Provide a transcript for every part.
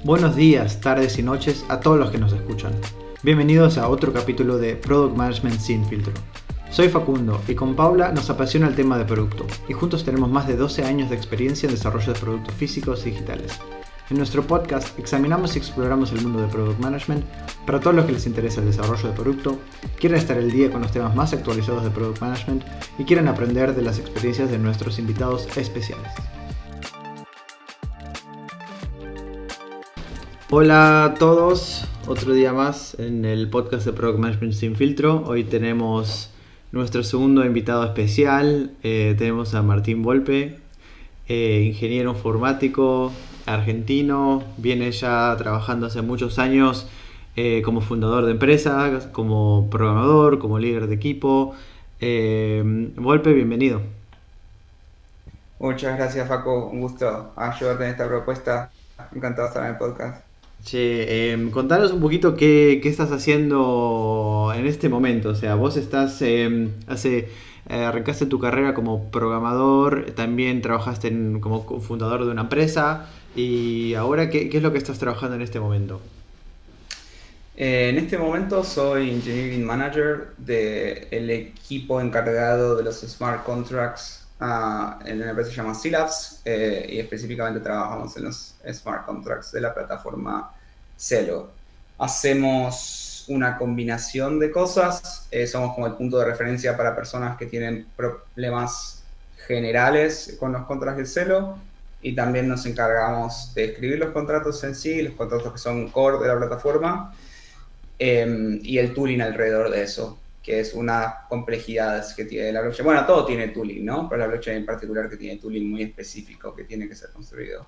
Buenos días, tardes y noches a todos los que nos escuchan. Bienvenidos a otro capítulo de Product Management sin filtro. Soy Facundo y con Paula nos apasiona el tema de producto y juntos tenemos más de 12 años de experiencia en desarrollo de productos físicos y digitales. En nuestro podcast examinamos y exploramos el mundo de Product Management para todos los que les interesa el desarrollo de producto, quieren estar al día con los temas más actualizados de Product Management y quieren aprender de las experiencias de nuestros invitados especiales. Hola a todos, otro día más en el podcast de Product Management sin filtro. Hoy tenemos nuestro segundo invitado especial, tenemos a Martín Volpe, ingeniero informático argentino, viene ya trabajando hace muchos años como fundador de empresas, como programador, como líder de equipo. Volpe, bienvenido. Muchas gracias, Facu. Un gusto ayudarte en esta propuesta. Encantado de estar en el podcast. Che, contanos un poquito qué estás haciendo en este momento. O sea, vos estás, arrancaste tu carrera como programador, también trabajaste como fundador de una empresa y ahora ¿qué es lo que estás trabajando en este momento? En este momento soy Engineering Manager del equipo encargado de los Smart Contracts en una empresa que se llama C-Labs y específicamente trabajamos en los Smart Contracts de la plataforma Celo. Hacemos una combinación de cosas, somos como el punto de referencia para personas que tienen problemas generales con los contratos de Celo y también nos encargamos de escribir los contratos en sí, los contratos que son core de la plataforma y el tooling alrededor de eso, que es una complejidad que tiene la blockchain. Bueno, todo tiene tooling, ¿no? Pero la blockchain en particular que tiene tooling muy específico que tiene que ser construido.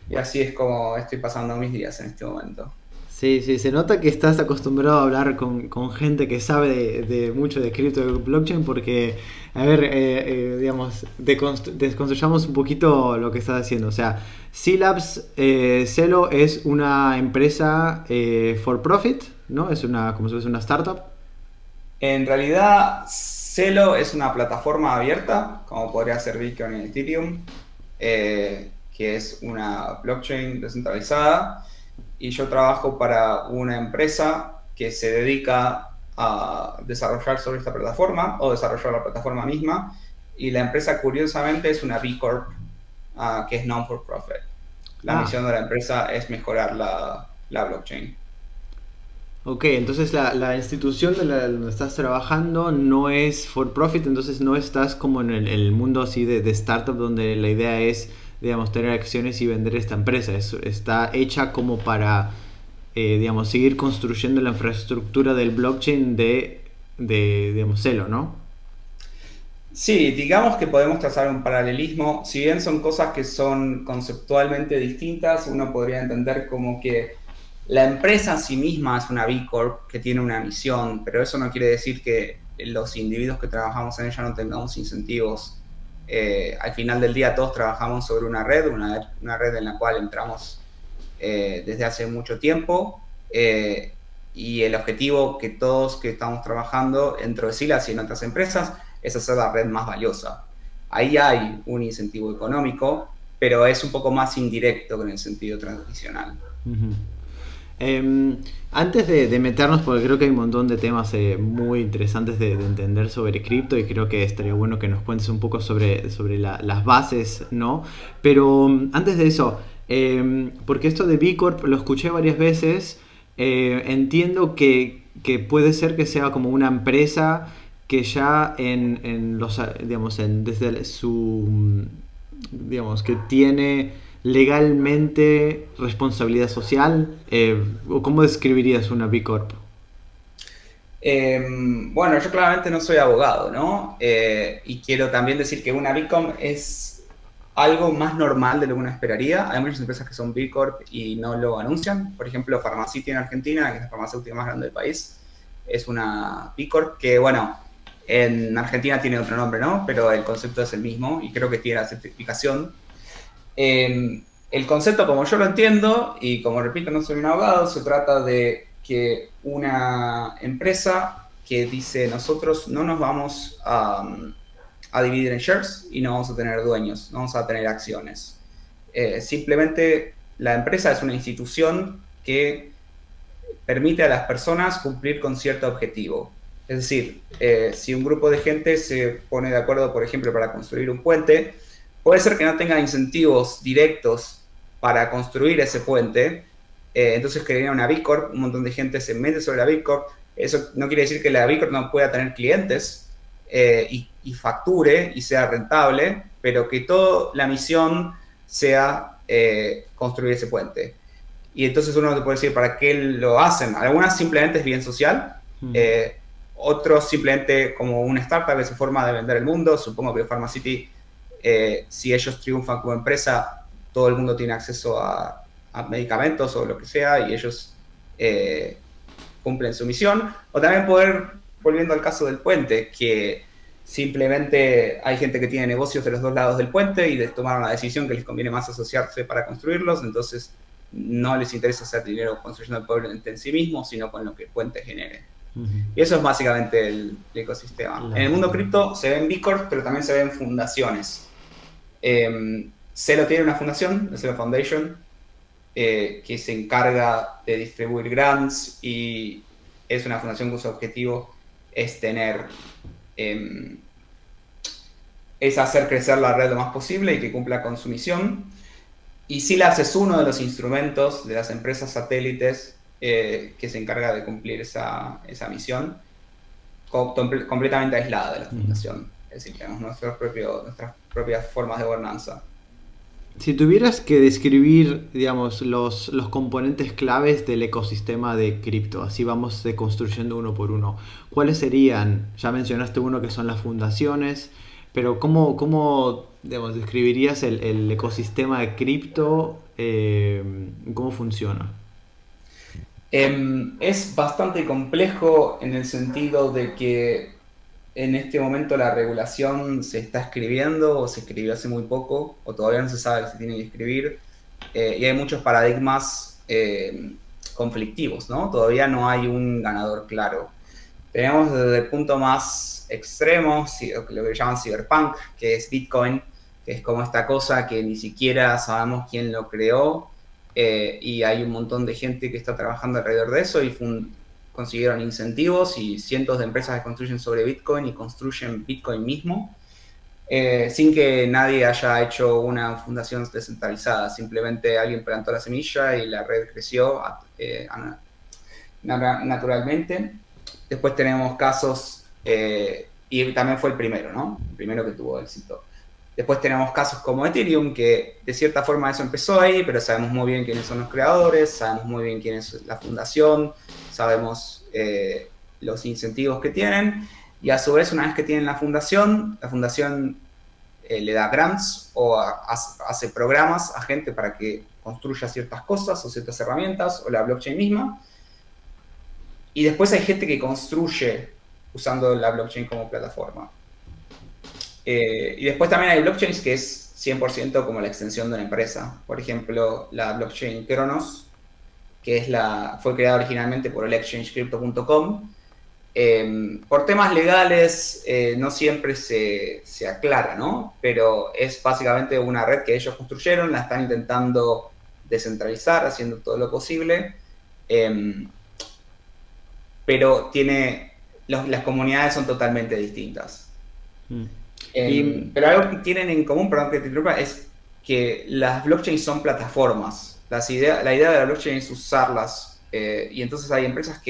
Y así es como estoy pasando mis días en este momento. Sí, sí, se nota que estás acostumbrado a hablar con gente que sabe de mucho de cripto y blockchain porque, a ver, digamos, desconstruyamos un poquito lo que estás haciendo. O sea, C-Labs, Celo es una empresa for profit, ¿no? Es una, como si fuese una startup. En realidad, Celo es una plataforma abierta, como podría ser Bitcoin y Ethereum, que es una blockchain descentralizada. Y yo trabajo para una empresa que se dedica a desarrollar sobre esta plataforma o desarrollar la plataforma misma. Y la empresa, curiosamente, es una B Corp, que es non-for-profit. La Ah, misión de la empresa es mejorar la blockchain. ok, entonces la institución donde estás trabajando no es for profit, entonces no estás como en el mundo así de startup donde la idea es, digamos, tener acciones y vender esta empresa. Está hecha como para, digamos, seguir construyendo la infraestructura del blockchain digamos, Celo, ¿no? Sí, digamos que podemos trazar un paralelismo. Si bien son cosas que son conceptualmente distintas, uno podría entender como que la empresa en sí misma es una B Corp que tiene una misión, pero eso no quiere decir que los individuos que trabajamos en ella no tengamos incentivos. Al final del día todos trabajamos sobre una red en la cual entramos desde hace mucho tiempo y el objetivo que todos que estamos trabajando dentro de SILAS y en otras empresas es hacer la red más valiosa. Ahí hay un incentivo económico, pero es un poco más indirecto que en el sentido tradicional. Ujú. Eh, Antes de meternos, porque creo que hay un montón de temas muy interesantes de entender sobre cripto y creo que estaría bueno que nos cuentes un poco sobre las bases, ¿no? Pero antes de eso, porque esto de B Corp lo escuché varias veces, entiendo que puede ser que sea como una empresa que ya en los, digamos, desde digamos, que tiene legalmente responsabilidad social? ¿O cómo describirías una B Corp? Bueno, yo claramente no soy abogado, ¿no? Y quiero también decir que una Bitcoin es algo más normal de lo que uno esperaría. Hay muchas empresas que son B Corp y no lo anuncian. Por ejemplo, Pharmacity en Argentina, que es la farmacéutica más grande del país, es una B Corp que, bueno, en Argentina tiene otro nombre, ¿no? Pero el concepto es el mismo y creo que tiene la certificación. El concepto, como yo lo entiendo, y como repito, no soy un abogado, se trata de que una empresa que dice nosotros no nos vamos a dividir en shares y no vamos a tener dueños, no vamos a tener acciones. Simplemente la empresa es una institución que permite a las personas cumplir con cierto objetivo. Es decir, si un grupo de gente se pone de acuerdo, por ejemplo, para construir un puente, puede ser que no tenga incentivos directos para construir ese puente, entonces crearía una B Corp, un montón de gente se mete sobre la B Corp. Eso no quiere decir que la B Corp no pueda tener clientes y facture y sea rentable, pero que toda la misión sea construir ese puente. Y entonces uno te puede decir, ¿para qué lo hacen? Algunas simplemente es bien social, otros simplemente como una startup es su forma de vender el mundo. Supongo que Pharmacity, si ellos triunfan como empresa, todo el mundo tiene acceso a medicamentos o lo que sea, y ellos cumplen su misión. O también poder, volviendo al caso del puente, que simplemente hay gente que tiene negocios de los dos lados del puente y tomaron la decisión que les conviene más asociarse para construirlos, entonces no les interesa hacer dinero construyendo el puente en sí mismo, sino con lo que el puente genere. Y eso es básicamente el ecosistema. En el mundo cripto se ven B Corps, pero también se ven fundaciones. Celo tiene una fundación, la Celo Foundation, que se encarga de distribuir grants, y es una fundación cuyo objetivo es tener es hacer crecer la red lo más posible y que cumpla con su misión. Y Silabs es uno de los instrumentos de las empresas satélites que se encarga de cumplir esa misión, completamente aislada de la fundación. Es decir, tenemos nuestras propias formas de gobernanza. Si tuvieras que describir, digamos, los componentes claves del ecosistema de cripto, así vamos construyendo uno por uno, ¿cuáles serían? Ya mencionaste uno que son las fundaciones, pero ¿cómo digamos, describirías el ecosistema de cripto? ¿Cómo funciona? Es bastante complejo en el sentido de que en este momento la regulación se está escribiendo, o se escribió hace muy poco, o todavía no se sabe que se tiene que escribir, y hay muchos paradigmas conflictivos, ¿no? Todavía no hay un ganador claro. Tenemos desde el punto más extremo, lo que llaman cyberpunk, que es Bitcoin, que es como esta cosa que ni siquiera sabemos quién lo creó, y hay un montón de gente que está trabajando alrededor de eso, y consiguieron incentivos, y cientos de empresas que construyen sobre Bitcoin y construyen Bitcoin mismo, sin que nadie haya hecho una fundación descentralizada. Simplemente alguien plantó la semilla y la red creció naturalmente. Después tenemos casos, y también fue el primero, ¿no? El primero que tuvo éxito. Después tenemos casos como Ethereum, que de cierta forma eso empezó ahí, pero sabemos muy bien quiénes son los creadores, sabemos muy bien quién es la fundación, sabemos los incentivos que tienen, y a su vez, una vez que tienen la fundación le da grants o hace programas a gente para que construya ciertas cosas o ciertas herramientas, o la blockchain misma. Y después hay gente que construye usando la blockchain como plataforma. Y después también hay blockchains que es 100% como la extensión de una empresa. Por ejemplo, la blockchain Cronos, que fue creada originalmente por el exchange Crypto.com. Por temas legales no siempre se aclara, ¿no? Pero es básicamente una red que ellos construyeron, la están intentando descentralizar, haciendo todo lo posible. Pero las comunidades son totalmente distintas. Pero algo que tienen en común, perdón que te interrumpa, es que las blockchains son plataformas. La idea de la blockchain es usarlas, y entonces hay empresas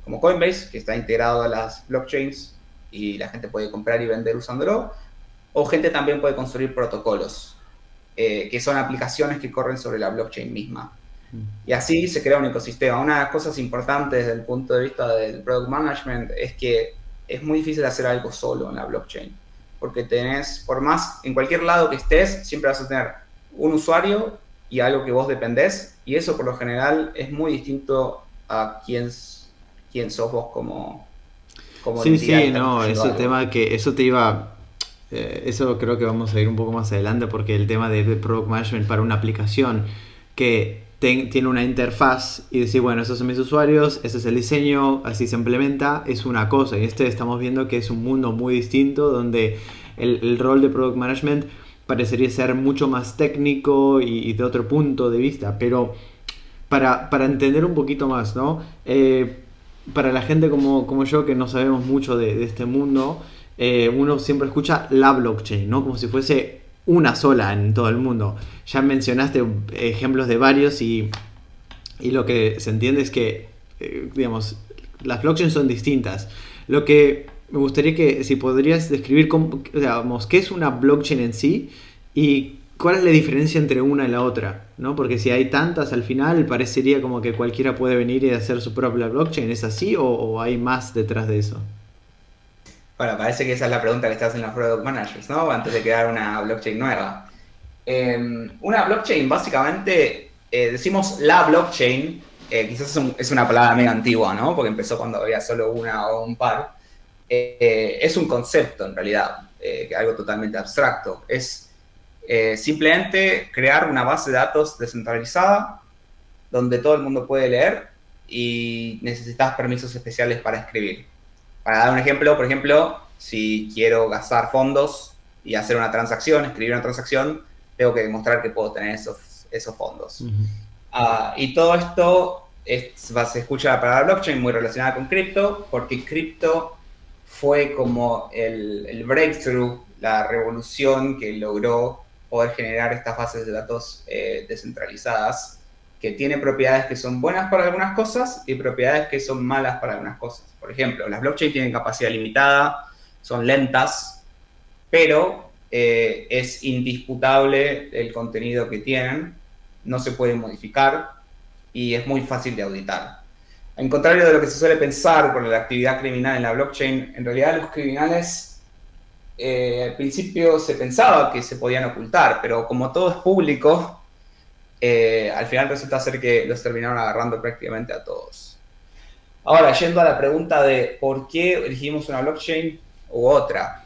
como Coinbase, que está integrado a las blockchains y la gente puede comprar y vender usándolo, o gente también puede construir protocolos, que son aplicaciones que corren sobre la blockchain misma. Y así se crea un ecosistema. Una de las cosas importantes desde el punto de vista del product management es que es muy difícil hacer algo solo en la blockchain, porque por más en cualquier lado que estés, siempre vas a tener un usuario y algo que vos dependés, y eso por lo general es muy distinto a quién sos vos como sí, no, ese algo. Tema que eso te iba... eso creo que vamos a ir un poco más adelante, porque el tema de product management para una aplicación que tiene una interfaz y decir, bueno, esos son mis usuarios, ese es el diseño, así se implementa, es una cosa. Y estamos viendo que es un mundo muy distinto, donde el rol de product management parecería ser mucho más técnico y de otro punto de vista, pero para entender un poquito más, ¿no? Para la gente como yo que no sabemos mucho de este mundo, uno siempre escucha la blockchain, ¿no? Como si fuese una sola en todo el mundo. Ya mencionaste ejemplos de varios y lo que se entiende es que, digamos, las blockchains son distintas. Lo que me gustaría que, si podrías describir, digamos, qué es una blockchain en sí y cuál es la diferencia entre una y la otra, ¿no? Porque si hay tantas, al final parecería como que cualquiera puede venir y hacer su propia blockchain. ¿Es así o hay más detrás de eso? Bueno, parece que esa es la pregunta que estás en los product managers, ¿no? Antes de crear una blockchain nueva. Una blockchain, básicamente, decimos la blockchain, quizás es una palabra medio antigua, ¿no? Porque empezó cuando había solo una o un par. Es un concepto, en realidad, algo totalmente abstracto. Es simplemente crear una base de datos descentralizada donde todo el mundo puede leer y necesitas permisos especiales para escribir. Para dar un ejemplo, por ejemplo, si quiero gastar fondos y hacer una transacción, escribir una transacción, tengo que demostrar que puedo tener esos fondos. Y todo esto se escucha la palabra blockchain muy relacionada con cripto, porque cripto fue como el breakthrough, la revolución que logró poder generar estas bases de datos descentralizadas, que tiene propiedades que son buenas para algunas cosas y propiedades que son malas para algunas cosas. Por ejemplo, las blockchain tienen capacidad limitada, son lentas, pero es indisputable el contenido que tienen, no se puede modificar y es muy fácil de auditar. En contrario de lo que se suele pensar con la actividad criminal en la blockchain, en realidad los criminales al principio se pensaba que se podían ocultar, pero como todo es público, al final resulta ser que los terminaron agarrando prácticamente a todos. Ahora, yendo a la pregunta de por qué elegimos una blockchain u otra.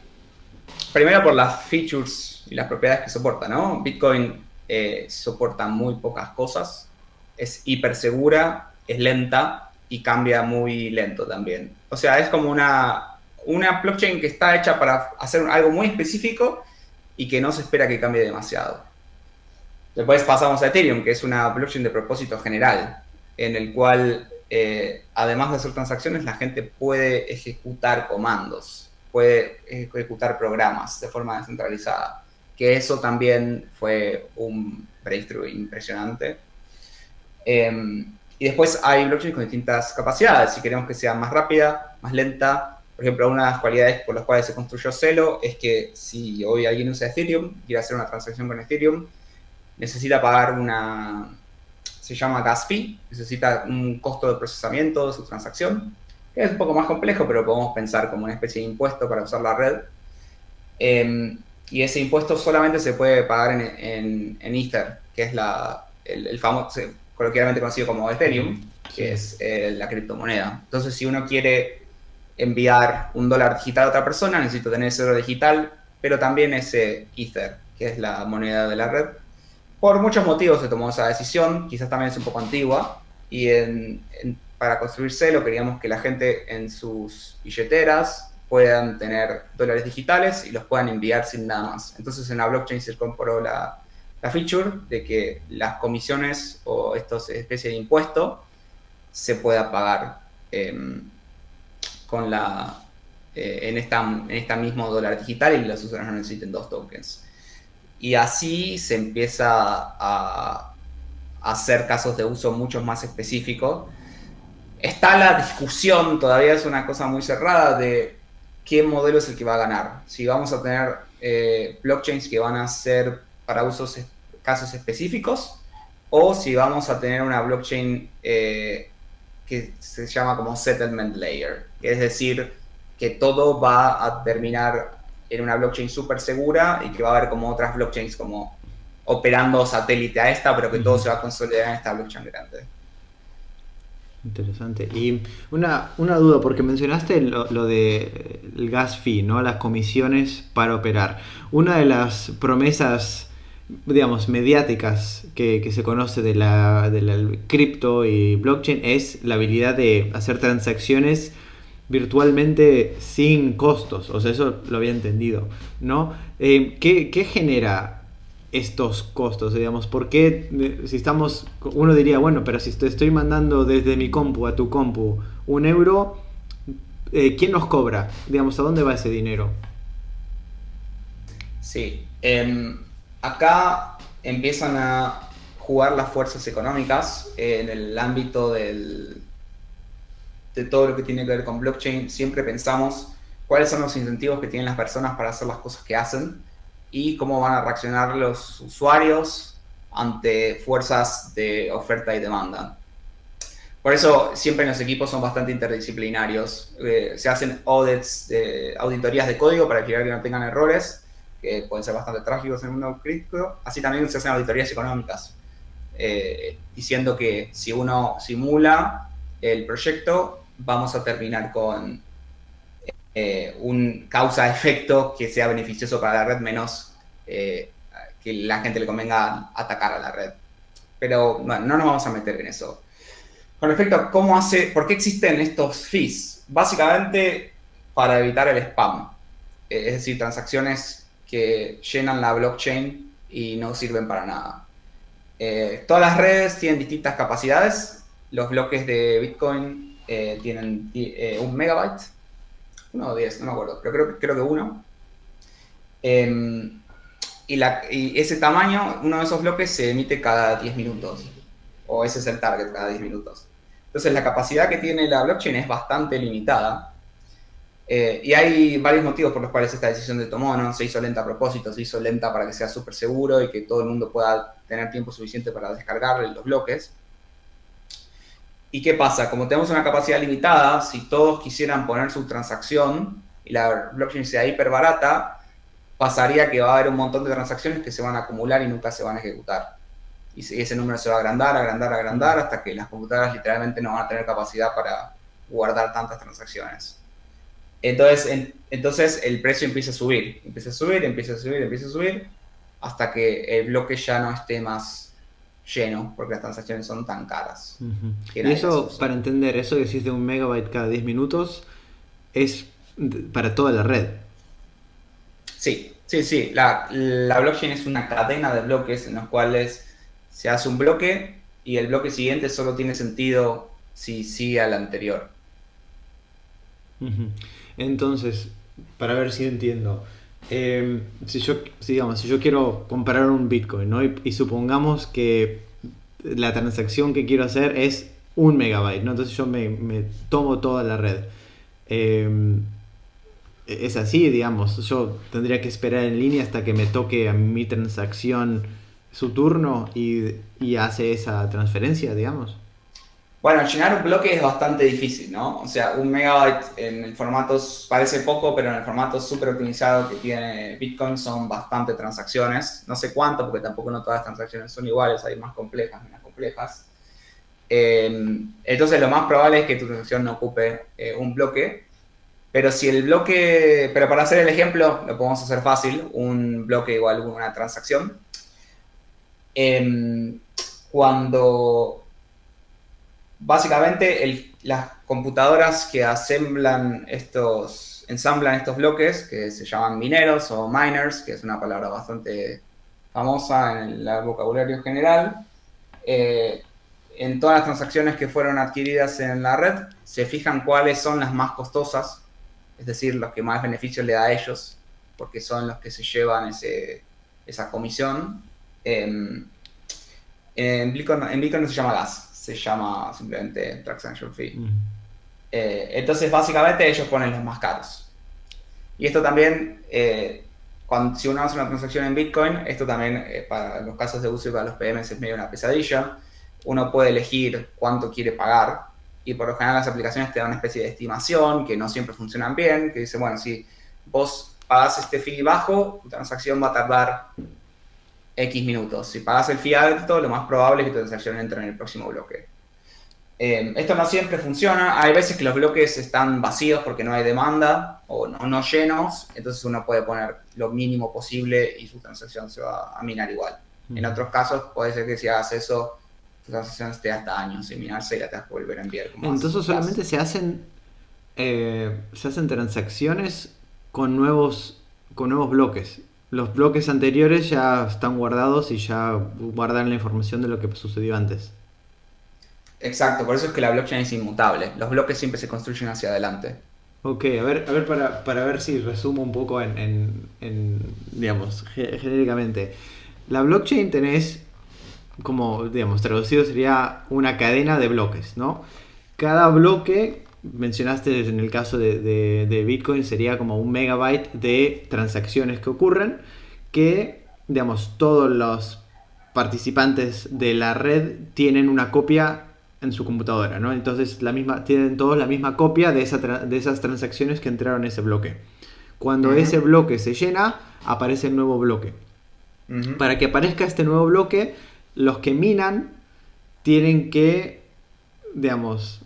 Primero por las features y las propiedades que soporta, ¿no? Bitcoin soporta muy pocas cosas, es hiper segura, es lenta y cambia muy lento también. O sea, es como una blockchain que está hecha para hacer algo muy específico y que no se espera que cambie demasiado. Después pasamos a Ethereum, que es una blockchain de propósito general, en el cual, además de hacer transacciones, la gente puede ejecutar comandos, puede ejecutar programas de forma descentralizada, que eso también fue un breakthrough impresionante. Y después hay blockchains con distintas capacidades. Si queremos que sea más rápida, más lenta, por ejemplo, una de las cualidades por las cuales se construyó Celo es que si hoy alguien usa Ethereum, quiere hacer una transacción con Ethereum, necesita pagar se llama gas fee, necesita un costo de procesamiento de su transacción, que es un poco más complejo, pero podemos pensar como una especie de impuesto para usar la red. Y ese impuesto solamente se puede pagar en Ether, que es el famoso, coloquialmente conocido como Ethereum, que es la criptomoneda. Entonces, si uno quiere enviar $1 digital a otra persona, necesita tener ese oro digital, pero también ese Ether, que es la moneda de la red. Por muchos motivos se tomó esa decisión, quizás también es un poco antigua, y para construir Celo queríamos que la gente en sus billeteras puedan tener dólares digitales y los puedan enviar sin nada más. Entonces en la blockchain se incorporó la feature de que las comisiones o estas especies de impuesto se pueda pagar en esta mismo dólar digital y los usuarios no necesiten 2 tokens. Y así se empieza a hacer casos de uso mucho más específicos. Está la discusión, todavía es una cosa muy cerrada, de qué modelo es el que va a ganar. Si vamos a tener blockchains que van a ser para casos específicos, o si vamos a tener una blockchain que se llama como settlement layer, que es decir, que todo va a terminar en una blockchain súper segura y que va a haber como otras blockchains como operando satélite a esta, pero que todo se va a consolidar en esta blockchain grande. Interesante. Y una duda, porque mencionaste lo de el gas fee, ¿no? Las comisiones para operar. Una de las promesas, digamos, mediáticas que se conoce de la cripto y blockchain es la habilidad de hacer transacciones virtualmente sin costos. O sea, eso lo había entendido, ¿no? ¿Qué genera estos costos, digamos? ¿Por qué, si estamos, uno diría, bueno, pero si te estoy mandando desde mi compu a tu compu 1 euro, ¿quién nos cobra? Digamos, ¿a dónde va ese dinero? Sí, acá empiezan a jugar las fuerzas económicas en el ámbito de todo lo que tiene que ver con blockchain. Siempre pensamos cuáles son los incentivos que tienen las personas para hacer las cosas que hacen y cómo van a reaccionar los usuarios ante fuerzas de oferta y demanda. Por eso siempre los equipos son bastante interdisciplinarios. Se hacen audits, auditorías de código para verificar que no tengan errores, que pueden ser bastante trágicos en un mundo crítico. Así también se hacen auditorías económicas, diciendo que si uno simula el proyecto, vamos a terminar con un causa-efecto que sea beneficioso para la red, menos que la gente le convenga atacar a la red. Pero bueno, no nos vamos a meter en eso. Con respecto a por qué existen estos fees, básicamente para evitar el spam, es decir, transacciones que llenan la blockchain y no sirven para nada. Todas las redes tienen distintas capacidades. Los bloques de Bitcoin tienen 1 MB, 1 o 10, no me acuerdo, pero creo que 1. Y ese tamaño, uno de esos bloques se emite cada 10 minutos, o ese es el target, cada 10 minutos. Entonces la capacidad que tiene la blockchain es bastante limitada. Y hay varios motivos por los cuales esta decisión se tomó, ¿no? Se hizo lenta a propósito, se hizo lenta para que sea súper seguro y que todo el mundo pueda tener tiempo suficiente para descargar los bloques. ¿Y qué pasa? Como tenemos una capacidad limitada, si todos quisieran poner su transacción y la blockchain sea hiper barata, pasaría que va a haber un montón de transacciones que se van a acumular y nunca se van a ejecutar. Y ese número se va a agrandar, agrandar, agrandar, hasta que las computadoras literalmente no van a tener capacidad para guardar tantas transacciones. Entonces el precio empieza a subir, empieza a subir, empieza a subir, empieza a subir, hasta que el bloque ya no esté más lleno, porque las transacciones son tan caras. Y eso, para entender, eso que decís de 1 MB cada 10 minutos, es para toda la red. Sí, sí, sí. La blockchain es una cadena de bloques en los cuales se hace un bloque y el bloque siguiente solo tiene sentido si sigue al anterior. Entonces, para ver si entiendo, si yo quiero comprar un Bitcoin, ¿no? Y supongamos que la transacción que quiero hacer es 1 MB, ¿no? Entonces yo me tomo toda la red. Es así, digamos, yo tendría que esperar en línea hasta que me toque a mi transacción su turno y hace esa transferencia, digamos. Bueno, llenar un bloque es bastante difícil, ¿no? O sea, 1 MB en el formato parece poco, pero en el formato súper optimizado que tiene Bitcoin son bastante transacciones. No sé cuánto, porque tampoco no todas las transacciones son iguales, hay más complejas, menos complejas. Entonces lo más probable es que tu transacción no ocupe un bloque. Pero si el bloque, pero para hacer el ejemplo, lo podemos hacer fácil, un bloque igual a una transacción. Cuando básicamente las computadoras que ensamblan estos bloques, que se llaman mineros o miners, que es una palabra bastante famosa en el vocabulario general, en todas las transacciones que fueron adquiridas en la red, se fijan cuáles son las más costosas, es decir, los que más beneficios le da a ellos, porque son los que se llevan esa comisión. En Bitcoin no se llama gas, se llama simplemente transaction fee. Entonces, básicamente, ellos ponen los más caros. Y esto también, si uno hace una transacción en Bitcoin, esto también, para los casos de uso y para los PMs, es medio una pesadilla. Uno puede elegir cuánto quiere pagar, y por lo general las aplicaciones te dan una especie de estimación que no siempre funcionan bien, que dice, bueno, si vos pagás este fee bajo, tu transacción va a tardar X minutos. Si pagas el fee alto, lo más probable es que tu transacción entre en el próximo bloque. Esto no siempre funciona. Hay veces que los bloques están vacíos porque no hay demanda o no llenos, entonces uno puede poner lo mínimo posible y su transacción se va a minar igual. En otros casos puede ser que si hagas eso, tu transacción esté hasta años sin minarse y la tengas que volver a enviar. Entonces solamente se hacen se hacen transacciones con nuevos bloques. Los bloques anteriores ya están guardados y ya guardan la información de lo que sucedió antes. Exacto, por eso es que la blockchain es inmutable. Los bloques siempre se construyen hacia adelante. Ok, a ver para ver si resumo un poco digamos, genéricamente. La blockchain tenés, como, digamos, traducido sería una cadena de bloques, ¿no? Cada bloque, mencionaste en el caso de Bitcoin, sería como un megabyte de transacciones que ocurren, que, digamos, todos los participantes de la red tienen una copia en su computadora, ¿no? Entonces tienen todos la misma copia de esas transacciones que entraron en ese bloque. Cuando ese bloque se llena, aparece el nuevo bloque. Para que aparezca este nuevo bloque, los que minan tienen que, digamos,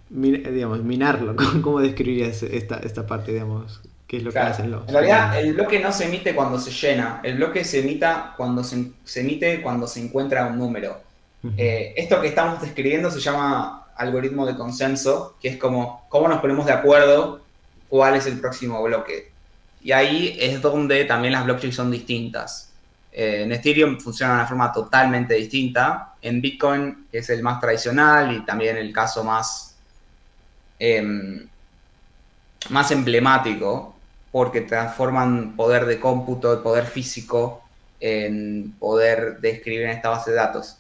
minarlo. ¿Cómo describirías esta parte, digamos? ¿Qué es lo que hacen los? En realidad, el bloque no se emite cuando se llena. El bloque se emite cuando se encuentra un número. Esto que estamos describiendo se llama algoritmo de consenso, que es como cómo nos ponemos de acuerdo cuál es el próximo bloque. Y ahí es donde también las blockchains son distintas. En Ethereum funciona de una forma totalmente distinta. En Bitcoin es el más tradicional y también el caso más emblemático, porque transforman poder de cómputo, poder físico, en poder de escribir en esta base de datos.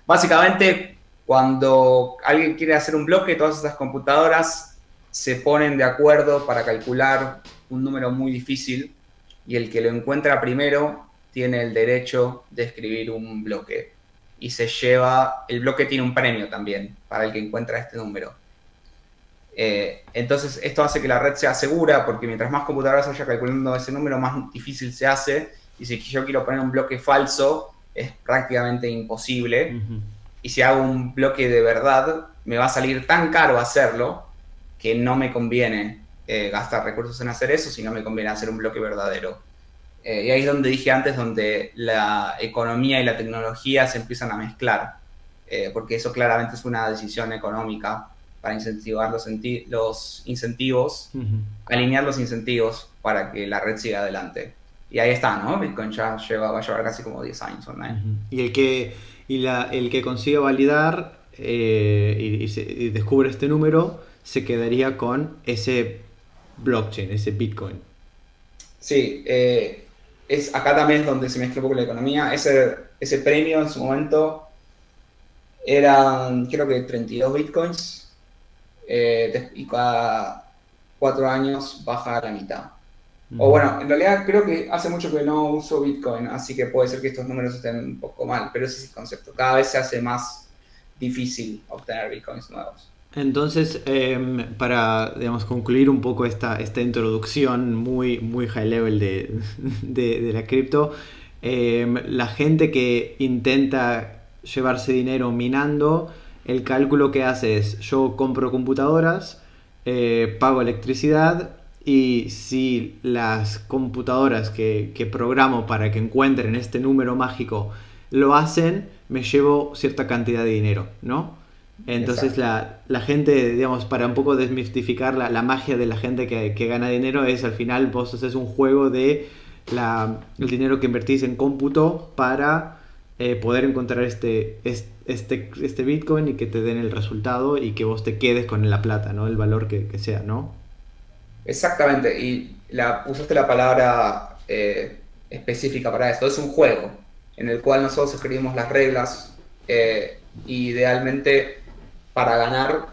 Básicamente, cuando alguien quiere hacer un bloque, todas estas computadoras se ponen de acuerdo para calcular un número muy difícil y el que lo encuentra primero tiene el derecho de escribir un bloque. Y el bloque tiene un premio también para el que encuentra este número. Entonces, esto hace que la red sea segura, porque mientras más computadoras haya calculando ese número, más difícil se hace. Y si yo quiero poner un bloque falso, es prácticamente imposible. Y si hago un bloque de verdad, me va a salir tan caro hacerlo que no me conviene gastar recursos en hacer eso, sino me conviene hacer un bloque verdadero. Y ahí es donde dije antes, donde la economía y la tecnología se empiezan a mezclar, porque eso claramente es una decisión económica para incentivar los incentivos, alinear los incentivos para que la red siga adelante. Y ahí está, ¿no? Bitcoin ya va a llevar casi como 10 años online. Y el que consiga validar y descubre este número, se quedaría con ese blockchain, ese Bitcoin. Sí, acá también es donde se mezcla un poco la economía. Ese premio en su momento eran, creo que 32 Bitcoins, y cada 4 años baja a la mitad. O bueno, en realidad creo que hace mucho que no uso Bitcoin, así que puede ser que estos números estén un poco mal, pero ese es el concepto. Cada vez se hace más difícil obtener Bitcoins nuevos. Entonces, para, digamos, concluir un poco esta introducción muy high level de la cripto, la gente que intenta llevarse dinero minando, el cálculo que hace es: yo compro computadoras, pago electricidad, y si las computadoras que programo para que encuentren este número mágico lo hacen, me llevo cierta cantidad de dinero, ¿no? Entonces la gente, digamos, para un poco desmistificar la magia de la gente que gana dinero, es al final vos haces un juego de el dinero que invertís en cómputo para poder encontrar este Bitcoin y que te den el resultado y que vos te quedes con la plata, ¿no? El valor que sea, ¿no? Exactamente, y usaste la palabra específica para esto. Es un juego en el cual nosotros escribimos las reglas, y idealmente para ganar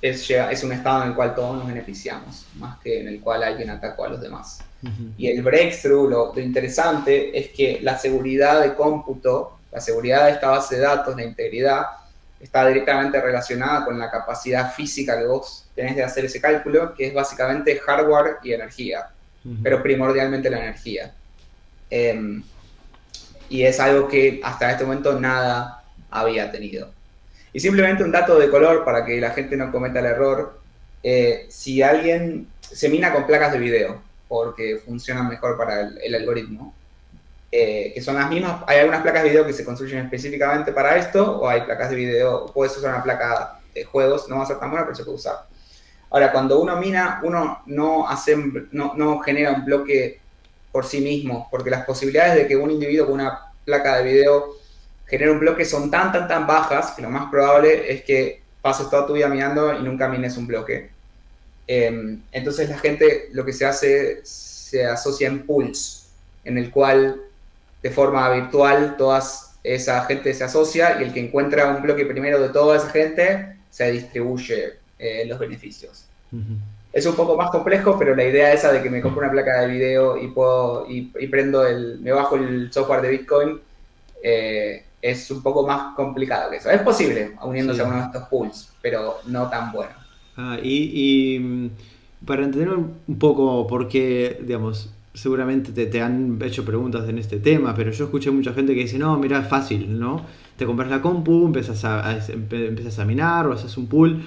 es un estado en el cual todos nos beneficiamos, más que en el cual alguien atacó a los demás. Y el breakthrough, lo interesante es que la seguridad de cómputo, la seguridad de esta base de datos, la integridad, está directamente relacionada con la capacidad física que vos tenés de hacer ese cálculo, que es básicamente hardware y energía, pero primordialmente la energía. Y es algo que hasta este momento nada había tenido. Y simplemente un dato de color para que la gente no cometa el error: si alguien se mina con placas de video, porque funcionan mejor para el algoritmo, que son las mismas. Hay algunas placas de video que se construyen específicamente para esto, o hay placas de video, puedes usar una placa de juegos, no va a ser tan buena, pero se puede usar. Ahora, cuando uno mina, uno no genera un bloque por sí mismo, porque las posibilidades de que un individuo con una placa de video genere un bloque son tan bajas que lo más probable es que pases toda tu vida minando y nunca mines un bloque. Entonces la gente lo que se hace, se asocia en pools, en el cual de forma virtual toda esa gente se asocia y el que encuentra un bloque primero de toda esa gente se distribuye los beneficios. Ujú. Es un poco más complejo, pero la idea esa de que me compro una placa de video y me bajo el software de Bitcoin es un poco más complicado que eso. Es posible uniéndose a Sí. uno de estos pools, pero no tan bueno. Para entender un poco por qué, digamos, seguramente te han hecho preguntas en este tema, pero yo escuché mucha gente que dice, no, mira, es fácil, ¿no? Te compras la compu, empiezas a minar o haces un pool.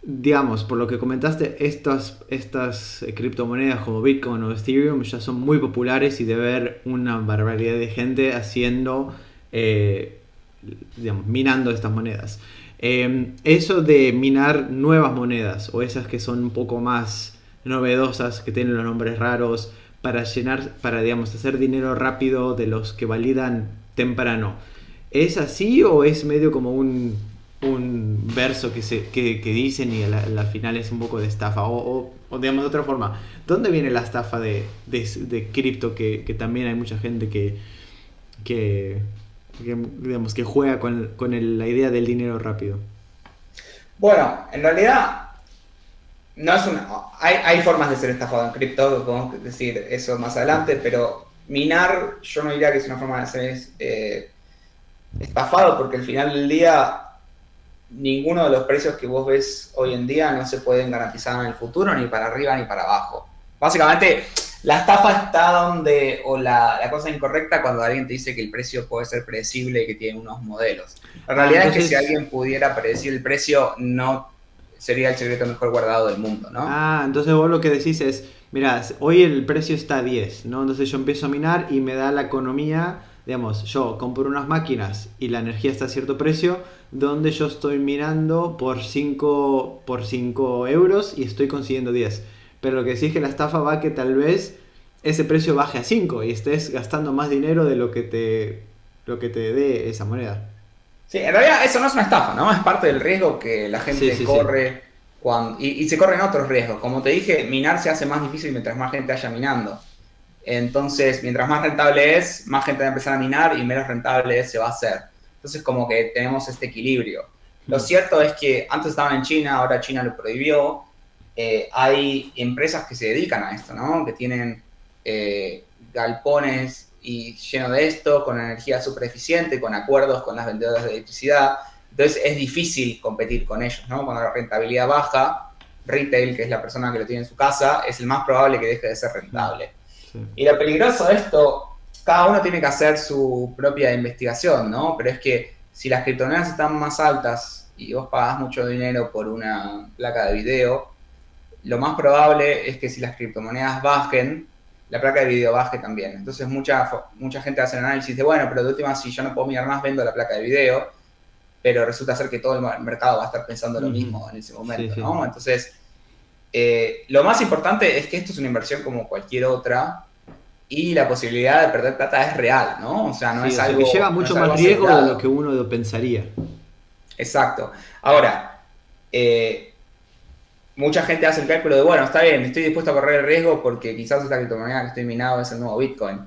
Digamos, por lo que comentaste, estas criptomonedas como Bitcoin o Ethereum ya son muy populares y de ver una barbaridad de gente haciendo, eh, digamos, minando estas monedas. Eso de minar nuevas monedas o esas que son un poco más novedosas, que tienen los nombres raros, para digamos, hacer dinero rápido de los que validan temprano. ¿Es así o es medio como un verso que dicen y al final es un poco de estafa? O digamos de otra forma, ¿dónde viene la estafa de cripto que también hay mucha gente que, digamos, que juega con la idea del dinero rápido? Bueno, en realidad no es una. Hay formas de ser estafado en cripto, podemos decir eso más adelante, pero minar, yo no diría que es una forma de ser estafado, porque al final del día ninguno de los precios que vos ves hoy en día no se pueden garantizar en el futuro, ni para arriba ni para abajo. Básicamente, la estafa está donde, o la cosa incorrecta cuando alguien te dice que el precio puede ser predecible y que tiene unos modelos. La realidad es que si alguien pudiera predecir el precio, no sería el secreto mejor guardado del mundo, ¿no? Entonces vos lo que decís es, mira, hoy el precio está a 10, ¿no? Entonces yo empiezo a minar y me da la economía, digamos, yo compro unas máquinas y la energía está a cierto precio, donde yo estoy minando por cinco euros y estoy consiguiendo 10. Pero lo que decís es que la estafa va que tal vez ese precio baje a 5 y estés gastando más dinero de lo que te dé esa moneda. Sí, en realidad eso no es una estafa, ¿no? Es parte del riesgo que la Sí, gente sí, sí. corre y se corren otros riesgos. Como te dije, minar se hace más difícil mientras más gente haya minando. Entonces, mientras más rentable es, más gente va a empezar a minar y menos rentable es, se va a hacer. Entonces, como que tenemos este equilibrio. Lo cierto es que antes estaban en China, ahora China lo prohibió. Hay empresas que se dedican a esto, ¿no? Que tienen galpones y lleno de esto, con energía súper eficiente, con acuerdos con las vendedoras de electricidad. Entonces es difícil competir con ellos, ¿no? Cuando la rentabilidad baja, retail, que es la persona que lo tiene en su casa, es el más probable que deje de ser rentable. Sí. Y lo peligroso de esto, cada uno tiene que hacer su propia investigación, ¿no? Pero es que si las criptomonedas están más altas y vos pagás mucho dinero por una placa de video, lo más probable es que si las criptomonedas bajen, la placa de video baje también. Entonces mucha gente hace el análisis de, bueno, pero de última, si yo no puedo mirar más, vendo la placa de video, pero resulta ser que todo el mercado va a estar pensando lo mismo en ese momento, Sí, sí. ¿no? Entonces, lo más importante es que esto es una inversión como cualquier otra y la posibilidad de perder plata es real, ¿no? O sea, no Sí, es o sea que lleva algo, no mucho es algo más riesgo de lo asegurado. que uno pensaría. Exacto. Ahora, mucha gente hace el cálculo de, bueno, está bien, estoy dispuesto a correr el riesgo porque quizás esta criptomoneda que estoy minado es el nuevo Bitcoin.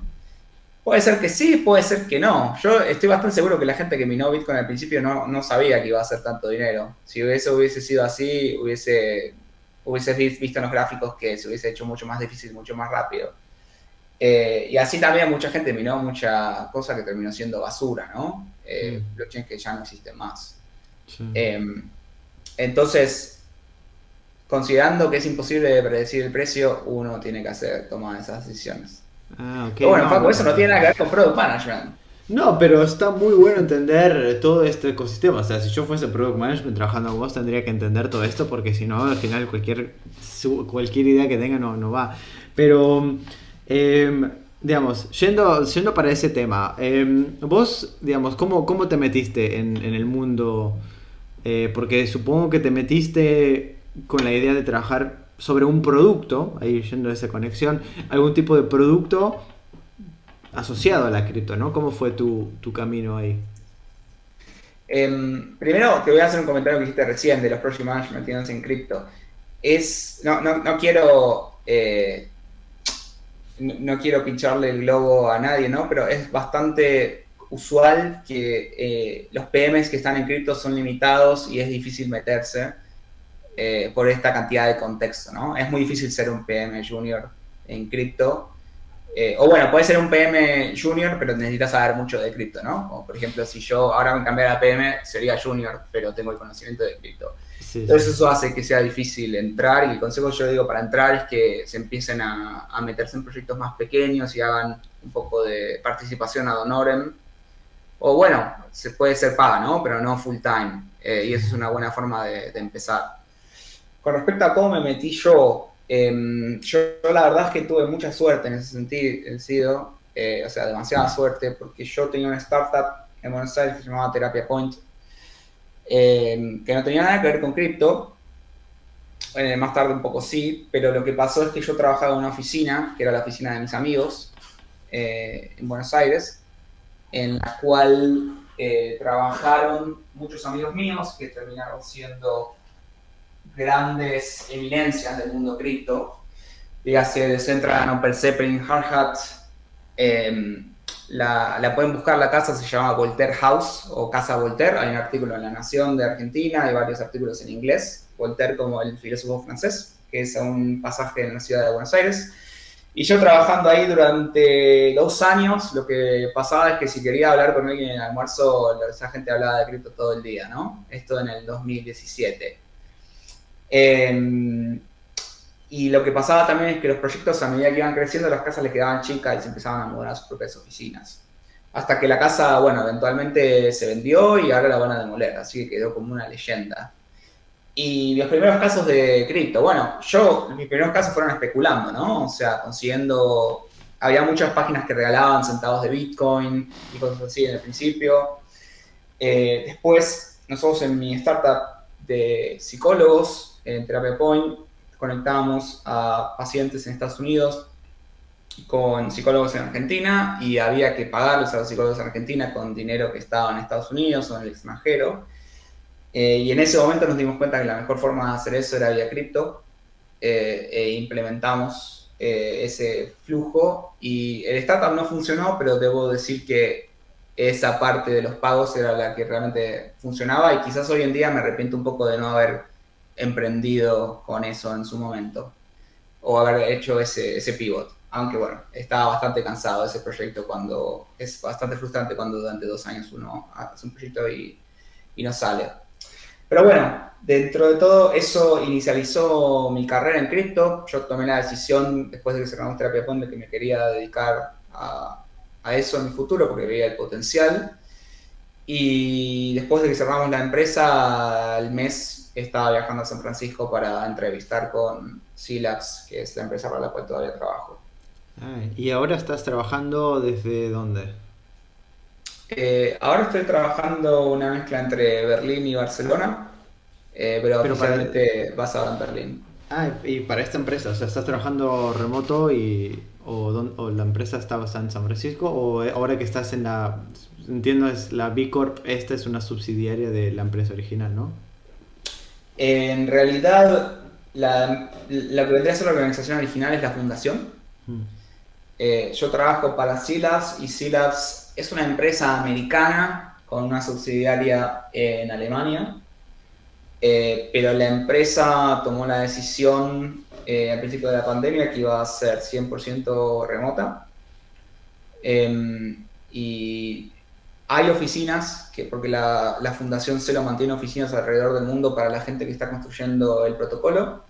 Puede ser que sí, puede ser que no. Yo estoy bastante seguro que la gente que minó Bitcoin al principio no sabía que iba a hacer tanto dinero. Si eso hubiese sido así, hubiese visto en los gráficos que se hubiese hecho mucho más difícil, mucho más rápido. Y así también mucha gente minó mucha cosa que terminó siendo basura, ¿no? Blockchains que ya no existen más. Sí. Entonces, considerando que es imposible de predecir el precio, uno tiene que tomar esas decisiones. Ok, Pero bueno, no, Paco, eso bueno. no tiene nada que ver con Product Management. No, pero está muy bueno entender todo este ecosistema. O sea, si yo fuese Product Management trabajando con vos, tendría que entender todo esto porque si no, al final cualquier idea que tenga no va. Pero, digamos, yendo para ese tema, vos, digamos, ¿cómo te metiste en el mundo Porque supongo que te metiste con la idea de trabajar sobre un producto, ahí yendo a esa conexión, algún tipo de producto asociado a la cripto, ¿no? ¿Cómo fue tu camino ahí? Primero te voy a hacer un comentario que dijiste recién de los project management metiéndose en cripto. No quiero no quiero pincharle el globo a nadie, ¿no? Pero es bastante usual que los PMs que están en cripto son limitados y es difícil meterse por esta cantidad de contexto, ¿no? Es muy difícil ser un PM junior en cripto. O bueno, puede ser un PM junior, pero necesitas saber mucho de cripto, ¿no? O por ejemplo, si yo ahora me cambiara a PM, sería junior, pero tengo el conocimiento de cripto. Sí, sí. Entonces eso hace que sea difícil entrar y el consejo yo digo para entrar es que se empiecen a meterse en proyectos más pequeños y hagan un poco de participación ad honorem. O bueno, se puede ser paga, ¿no? Pero no full time. Y eso es una buena forma de empezar. Con respecto a cómo me metí yo la verdad es que tuve mucha suerte en ese sentido, o sea, demasiada suerte, porque yo tenía una startup en Buenos Aires que se llamaba Terapia Point, que no tenía nada que ver con cripto, más tarde un poco sí, pero lo que pasó es que yo trabajaba en una oficina, que era la oficina de mis amigos, en Buenos Aires, en la cual trabajaron muchos amigos míos que terminaron siendo grandes eminencias del mundo cripto, dígase Decentraland, Open Zeppelin, Hard Hat. La pueden buscar, la casa se llama Voltaire House o Casa Voltaire. Hay un artículo en La Nación de Argentina, hay varios artículos en inglés. Voltaire como el filósofo francés, que es a un pasaje en la ciudad de Buenos Aires. Y yo trabajando ahí durante 2 años, lo que pasaba es que si quería hablar con alguien en el almuerzo, esa gente hablaba de cripto todo el día, ¿no? Esto en el 2017. Y lo que pasaba también es que los proyectos, a medida que iban creciendo, las casas les quedaban chicas y se empezaban a mudar a sus propias oficinas. Hasta que la casa, bueno, eventualmente se vendió y ahora la van a demoler, así que quedó como una leyenda. Y los primeros casos de cripto, bueno, mis primeros casos fueron especulando, ¿no? O sea, consiguiendo, había muchas páginas que regalaban centavos de Bitcoin y cosas así en el principio. Después, nosotros en mi startup de psicólogos, en Terapia Point, conectábamos a pacientes en Estados Unidos con psicólogos en Argentina y había que pagarlos a los psicólogos en Argentina con dinero que estaba en Estados Unidos o en el extranjero. Y en ese momento nos dimos cuenta que la mejor forma de hacer eso era vía cripto e implementamos ese flujo y el startup no funcionó, pero debo decir que esa parte de los pagos era la que realmente funcionaba y quizás hoy en día me arrepiento un poco de no haber emprendido con eso en su momento o haber hecho ese pivot. Aunque bueno, estaba bastante cansado de ese proyecto cuando es bastante frustrante cuando durante 2 años uno hace un proyecto y no sale. Pero bueno, dentro de todo eso inicializó mi carrera en cripto. Yo tomé la decisión después de que cerramos Terapia Point de que me quería dedicar a eso en mi futuro porque veía el potencial. Y después de que cerramos la empresa, al mes estaba viajando a San Francisco para entrevistar con C-Labs, que es la empresa para la cual todavía trabajo. ¿Y ahora estás trabajando desde dónde? Ahora estoy trabajando una mezcla entre Berlín y Barcelona, pero Pero para... oficialmente basado en Berlín. Y para esta empresa, o sea, ¿estás trabajando remoto o la empresa está basada en San Francisco? ¿O ahora que estás en entiendo, es la B Corp, esta es una subsidiaria de la empresa original, ¿no? En realidad, la que vendría a ser la organización original es la fundación. Mm. Yo trabajo para C-Labs y C-Labs es una empresa americana con una subsidiaria en Alemania, pero la empresa tomó la decisión al principio de la pandemia que iba a ser 100% remota. Y hay oficinas, porque la Fundación Celo mantiene oficinas alrededor del mundo para la gente que está construyendo el protocolo,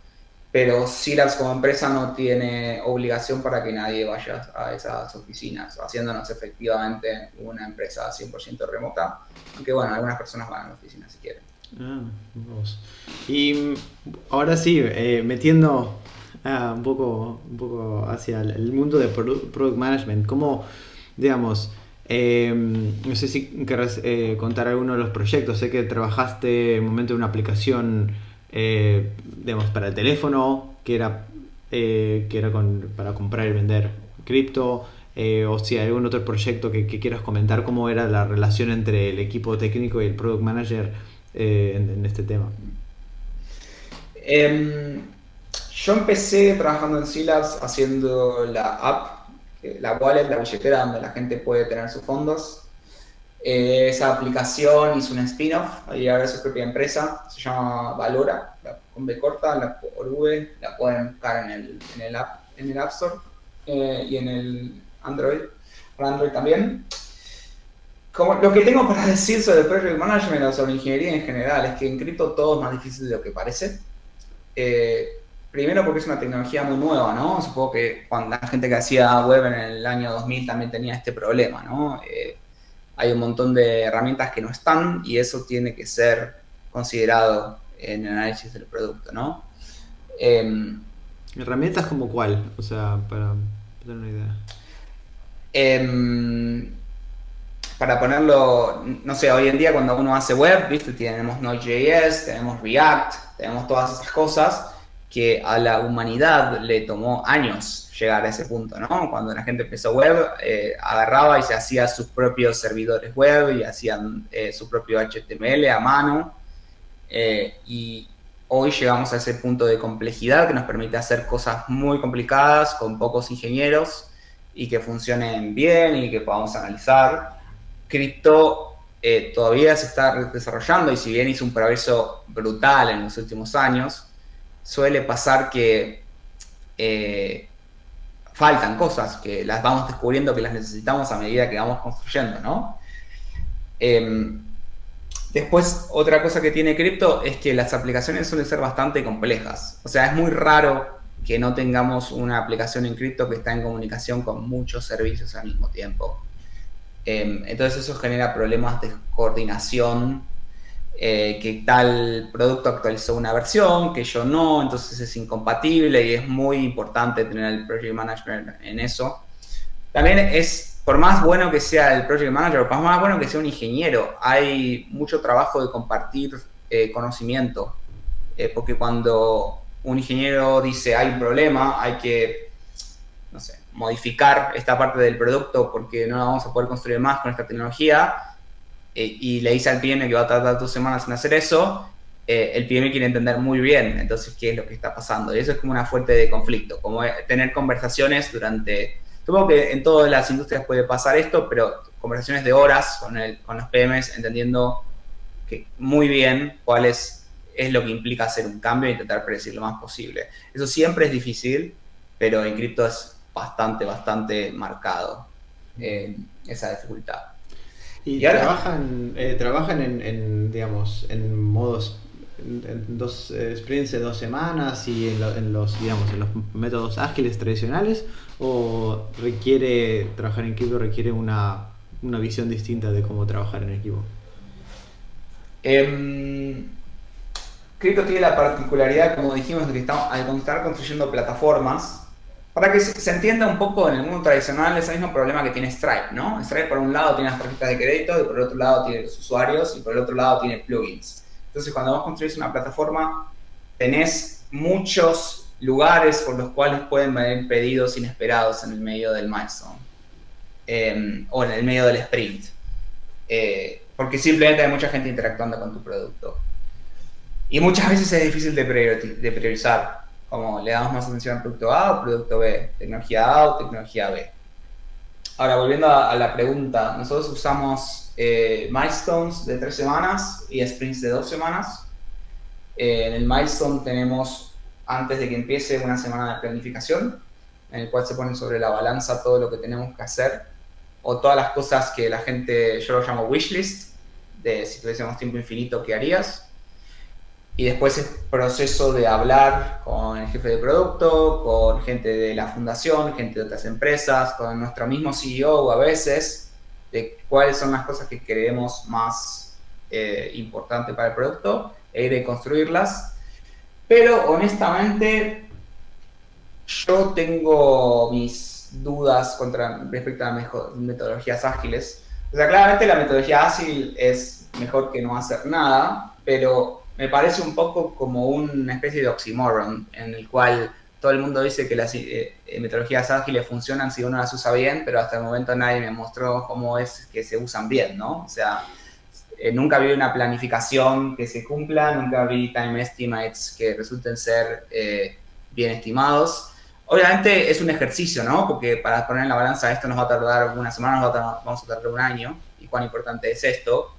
pero C-Labs como empresa no tiene obligación para que nadie vaya a esas oficinas, haciéndonos efectivamente una empresa 100% remota, aunque bueno, algunas personas van a la oficina si quieren. Vamos. Y ahora sí, metiendo un poco hacia el mundo de product management, ¿cómo, digamos, No sé si querrás contar alguno de los proyectos. Sé que trabajaste en un momento en una aplicación, digamos, para el teléfono, para comprar y vender cripto, o si hay algún otro proyecto que quieras comentar, cómo era la relación entre el equipo técnico y el product manager en este tema. Em, yo empecé trabajando en Silabs haciendo la app, la wallet, la billetera donde la gente puede tener sus fondos. Esa aplicación hizo un spin-off y ahora es su propia empresa, se llama Valora, con B corta, por V, la pueden buscar en el App Store y en el Android, para Android también. Como, lo que tengo para decir sobre el Project Management o sobre ingeniería en general es que en cripto todo es más difícil de lo que parece. Primero porque es una tecnología muy nueva, ¿no? Supongo que cuando la gente que hacía web en el año 2000 también tenía este problema, ¿no? Hay un montón de herramientas que no están y eso tiene que ser considerado en el análisis del producto, ¿no? Eh, ¿Herramientas como cuál? O sea, para tener una idea. eh, para ponerlo, no sé, hoy en día cuando uno hace web, ¿viste? Tenemos Node.js, tenemos React, tenemos todas esas cosas que a la humanidad le tomó años llegar a ese punto, ¿no? Cuando la gente empezó web, agarraba y se hacía sus propios servidores web y hacían su propio HTML a mano. Y hoy llegamos a ese punto de complejidad que nos permite hacer cosas muy complicadas con pocos ingenieros y que funcionen bien y que podamos analizar. Cripto todavía se está desarrollando y si bien hizo un progreso brutal en los últimos años, suele pasar que faltan cosas, que las vamos descubriendo, que las necesitamos a medida que vamos construyendo, ¿no? Después, otra cosa que tiene cripto es que las aplicaciones suelen ser bastante complejas. O sea, es muy raro que no tengamos una aplicación en cripto que está en comunicación con muchos servicios al mismo tiempo. Entonces eso genera problemas de coordinación, que tal producto actualizó una versión, que yo no, entonces es incompatible y es muy importante tener el project management en eso. También es, por más bueno que sea el project manager, por más bueno que sea un ingeniero, hay mucho trabajo de compartir conocimiento, porque cuando un ingeniero dice hay un problema, hay que, no sé, modificar esta parte del producto porque no la vamos a poder construir más con esta tecnología, y le dice al PM que va a tardar 2 semanas en hacer eso, el PM quiere entender muy bien entonces qué es lo que está pasando. Y eso es como una fuente de conflicto, como tener conversaciones durante... Supongo que en todas las industrias puede pasar esto, pero conversaciones de horas con los PMs, entendiendo que muy bien es lo que implica hacer un cambio e intentar predecir lo más posible. Eso siempre es difícil, pero en cripto es bastante marcado esa dificultad. Y Y ahora, trabajan digamos, en modos, en dos sprints de 2 semanas y en los, digamos, en los métodos ágiles tradicionales, o trabajar en equipo requiere una visión distinta de cómo trabajar en equipo. Crypto tiene la particularidad, como dijimos, de que estamos al estar construyendo plataformas. Para que se entienda un poco, en el mundo tradicional es el mismo problema que tiene Stripe, ¿no? Stripe por un lado tiene las tarjetas de crédito y por el otro lado tiene los usuarios y por el otro lado tiene plugins. Entonces cuando vos construís una plataforma tenés muchos lugares por los cuales pueden venir pedidos inesperados en el medio del milestone, o en el medio del sprint, porque simplemente hay mucha gente interactuando con tu producto. Y muchas veces es difícil de priorizar, como le damos más atención al producto A o producto B, tecnología A o tecnología B. Ahora, volviendo a la pregunta, nosotros usamos milestones de 3 semanas y sprints de 2 semanas. En el milestone tenemos, antes de que empiece, una semana de planificación, en el cual se pone sobre la balanza todo lo que tenemos que hacer, o todas las cosas que la gente, yo lo llamo wishlist, de si tuviésemos tiempo infinito, ¿qué harías? Y después es proceso de hablar con el jefe de producto, con gente de la fundación, gente de otras empresas, con nuestro mismo CEO a veces, de cuáles son las cosas que creemos más importantes para el producto e ir a construirlas. Pero honestamente, yo tengo mis dudas respecto a metodologías ágiles. O sea, claramente la metodología ágil es mejor que no hacer nada, pero me parece un poco como una especie de oxímoron en el cual todo el mundo dice que las metodologías ágiles funcionan si uno las usa bien, pero hasta el momento nadie me mostró cómo es que se usan bien, ¿no? O sea, nunca vi una planificación que se cumpla, nunca vi time estimates que resulten ser bien estimados. Obviamente es un ejercicio, ¿no? Porque para poner en la balanza esto nos va a tardar una semana, vamos a tardar un año, y cuán importante es esto.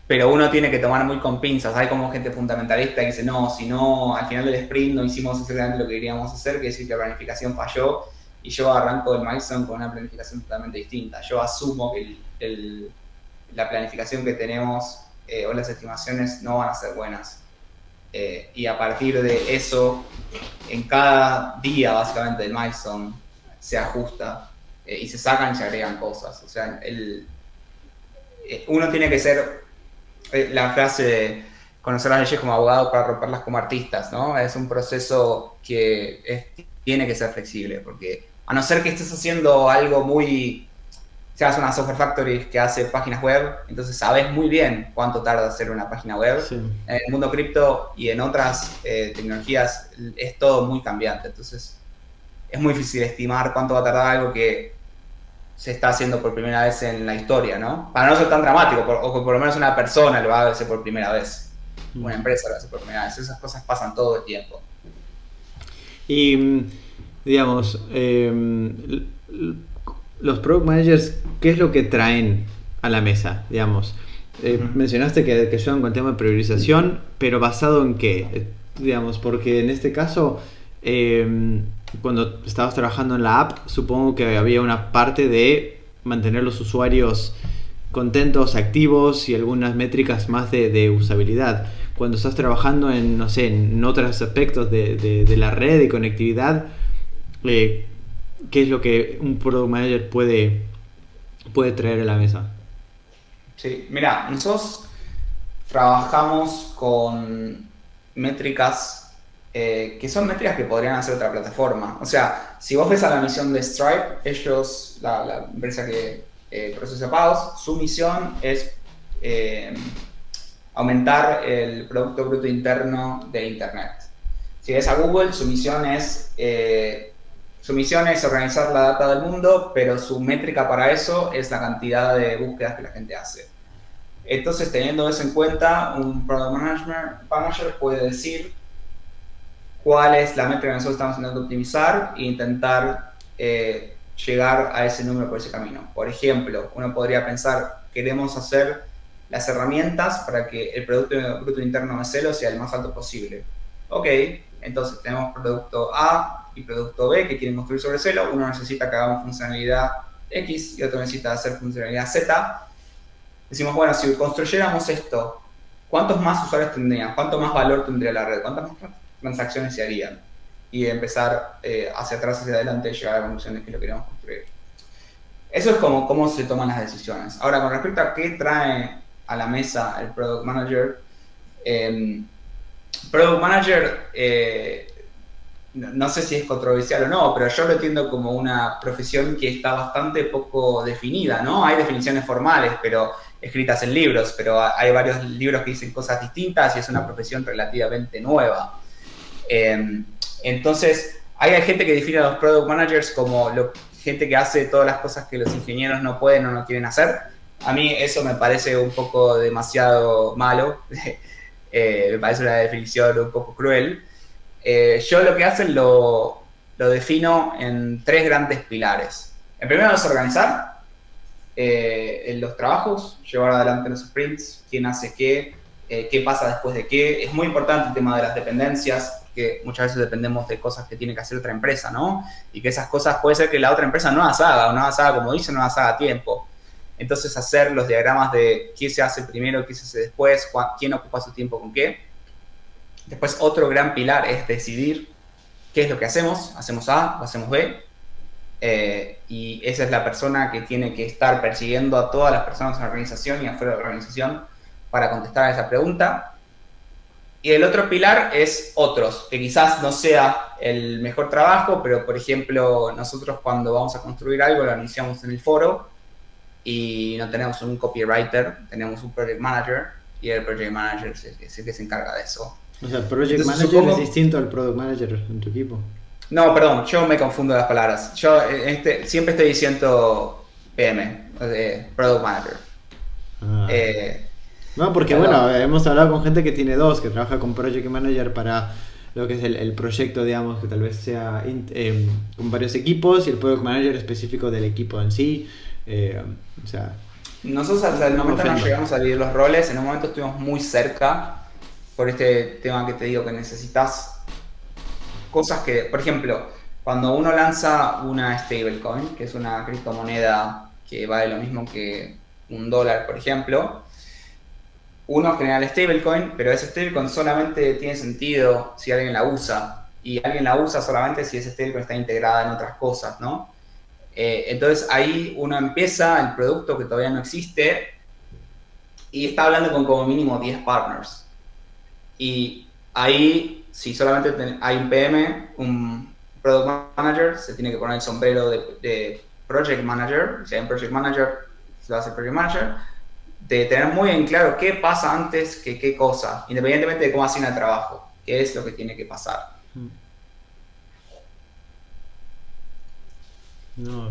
Pero uno tiene que tomar muy con pinzas. Hay como gente fundamentalista que dice, no, si no, al final del sprint no hicimos exactamente lo que queríamos hacer, quiere decir que la planificación falló, y yo arranco el milestone con una planificación totalmente distinta. Yo asumo que la planificación que tenemos o las estimaciones no van a ser buenas. Y a partir de eso, en cada día básicamente del milestone se ajusta y se sacan y se agregan cosas. O sea, uno tiene que ser la frase de conocer las leyes como abogado para romperlas como artistas, ¿no? Es un proceso que tiene que ser flexible, porque a no ser que estés haciendo algo muy... seas una software factory que hace páginas web, entonces sabes muy bien cuánto tarda hacer una página web. Sí. En el mundo cripto y en otras tecnologías es todo muy cambiante, entonces es muy difícil estimar cuánto va a tardar algo que se está haciendo por primera vez en la historia, ¿no? Para no ser tan dramático, o que por lo menos una persona lo va a hacer por primera vez, una empresa lo hace por primera vez, esas cosas pasan todo el tiempo. Y, digamos, los product managers, ¿qué es lo que traen a la mesa? Digamos, mencionaste que ayudan con el tema de priorización, pero ¿basado en qué? Digamos, porque en este caso, cuando estabas trabajando en la app, supongo que había una parte de mantener los usuarios contentos, activos y algunas métricas más de usabilidad. Cuando estás trabajando en, no sé, en otros aspectos de la red y conectividad, ¿qué es lo que un product manager puede traer a la mesa? Sí, mira, nosotros trabajamos con métricas que son métricas que podrían hacer otra plataforma. O sea, si vos ves a la misión de Stripe, ellos, la empresa que procesa pagos, su misión es aumentar el Producto Bruto Interno de Internet. Si ves a Google, su misión es organizar la data del mundo, pero su métrica para eso es la cantidad de búsquedas que la gente hace. Entonces, teniendo eso en cuenta, un Product Manager puede decir cuál es la métrica que nosotros estamos intentando optimizar e intentar llegar a ese número por ese camino. Por ejemplo, uno podría pensar, queremos hacer las herramientas para que el Producto Bruto Interno de Celo sea el más alto posible. Ok, entonces tenemos producto A y producto B que quieren construir sobre Celo. Uno necesita que hagamos funcionalidad X y otro necesita hacer funcionalidad Z. Decimos, bueno, si construyéramos esto, ¿cuántos más usuarios tendrían? ¿Cuánto más valor tendría la red? ¿Cuántas más transacciones se harían? Y empezar hacia atrás, hacia adelante y llegar a la conclusión de que lo queremos construir. Eso es como cómo se toman las decisiones. Ahora, con respecto a qué trae a la mesa el Product Manager, Product Manager, no sé si es controversial o no, pero yo lo entiendo como una profesión que está bastante poco definida, ¿no? Hay definiciones formales, pero escritas en libros, pero hay varios libros que dicen cosas distintas y es una profesión relativamente nueva. Entonces, hay gente que define a los Product Managers como gente que hace todas las cosas que los ingenieros no pueden o no quieren hacer. A mí eso me parece un poco demasiado malo. Me parece una definición un poco cruel. Yo lo que hacen lo defino en 3 grandes pilares. El primero es organizar en los trabajos, llevar adelante los sprints, quién hace qué pasa después de qué. Es muy importante el tema de las dependencias, que muchas veces dependemos de cosas que tiene que hacer otra empresa, ¿no? Y que esas cosas puede ser que la otra empresa no las haga, o no las haga como dice, no las haga a tiempo. Entonces, hacer los diagramas de qué se hace primero, qué se hace después, quién ocupa su tiempo con qué. Después, otro gran pilar es decidir qué es lo que hacemos. ¿Hacemos A o hacemos B? Y esa es la persona que tiene que estar persiguiendo a todas las personas en la organización y afuera de la organización para contestar a esa pregunta. Y el otro pilar es otros, que quizás no sea el mejor trabajo, pero por ejemplo, nosotros cuando vamos a construir algo lo anunciamos en el foro y no tenemos un copywriter, tenemos un project manager y el project manager es el que se encarga de eso. O sea, el project Entonces, manager es distinto al product manager en tu equipo. No, perdón, yo me confundo las palabras. Yo siempre estoy diciendo PM, Product Manager. Ah. Eh, No, porque perdón. bueno, hemos hablado con gente que tiene dos, que trabaja con project manager para lo que es el proyecto, digamos, que tal vez sea con varios equipos, y el product manager específico del equipo en sí. O sea, Nosotros hasta el no me momento no ofendo. llegamos a dividir los roles, en un momento estuvimos muy cerca por este tema que te digo, que necesitas cosas que, por ejemplo, cuando uno lanza una stablecoin, que es una criptomoneda que vale lo mismo que $1, por ejemplo, uno genera el stablecoin, pero ese stablecoin solamente tiene sentido si alguien la usa. Y alguien la usa solamente si ese stablecoin está integrada en otras cosas, ¿no? Entonces ahí uno empieza el producto que todavía no existe y está hablando con como mínimo 10 partners. Y ahí, si solamente hay un PM, un Product Manager, se tiene que poner el sombrero de Project Manager. Si hay un Project Manager, se va a hacer Project Manager. De tener muy en claro qué pasa antes que qué cosa, independientemente de cómo asigna el trabajo, qué es lo que tiene que pasar. No,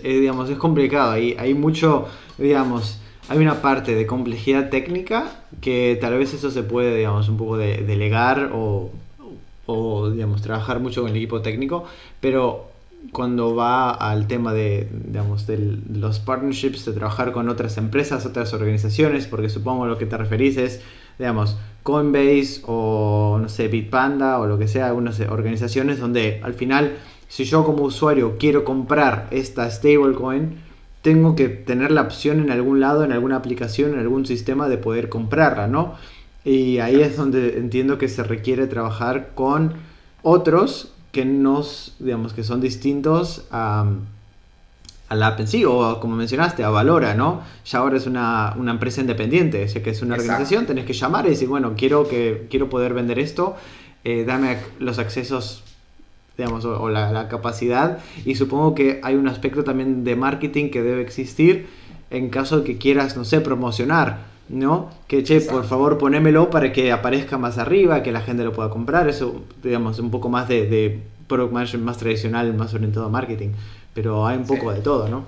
digamos, es complicado. Hay mucho, digamos, hay una parte de complejidad técnica que tal vez eso se puede, digamos, un poco delegar o, digamos, trabajar mucho con el equipo técnico, pero cuando va al tema de, digamos, de los partnerships, de trabajar con otras empresas, otras organizaciones, porque supongo lo que te referís es, digamos, Coinbase o, no sé, Bitpanda o lo que sea, algunas organizaciones donde al final, si yo como usuario quiero comprar esta stablecoin, tengo que tener la opción en algún lado, en alguna aplicación, en algún sistema de poder comprarla, ¿no? Y ahí es donde entiendo que se requiere trabajar con otros que nos, digamos, que son distintos a la app en sí, o como mencionaste, a Valora, ¿no? Ya ahora es una empresa independiente, o sea que es una Exacto. organización, tenés que llamar y decir, bueno, quiero poder vender esto, dame los accesos, digamos, o la capacidad, y supongo que hay un aspecto también de marketing que debe existir en caso de que quieras, no sé, promocionar, ¿no? Que, che, por Exacto. favor, ponémelo para que aparezca más arriba, que la gente lo pueda comprar, eso, digamos, un poco más de product management más tradicional, más orientado a marketing, pero hay un Sí. poco de todo, ¿no?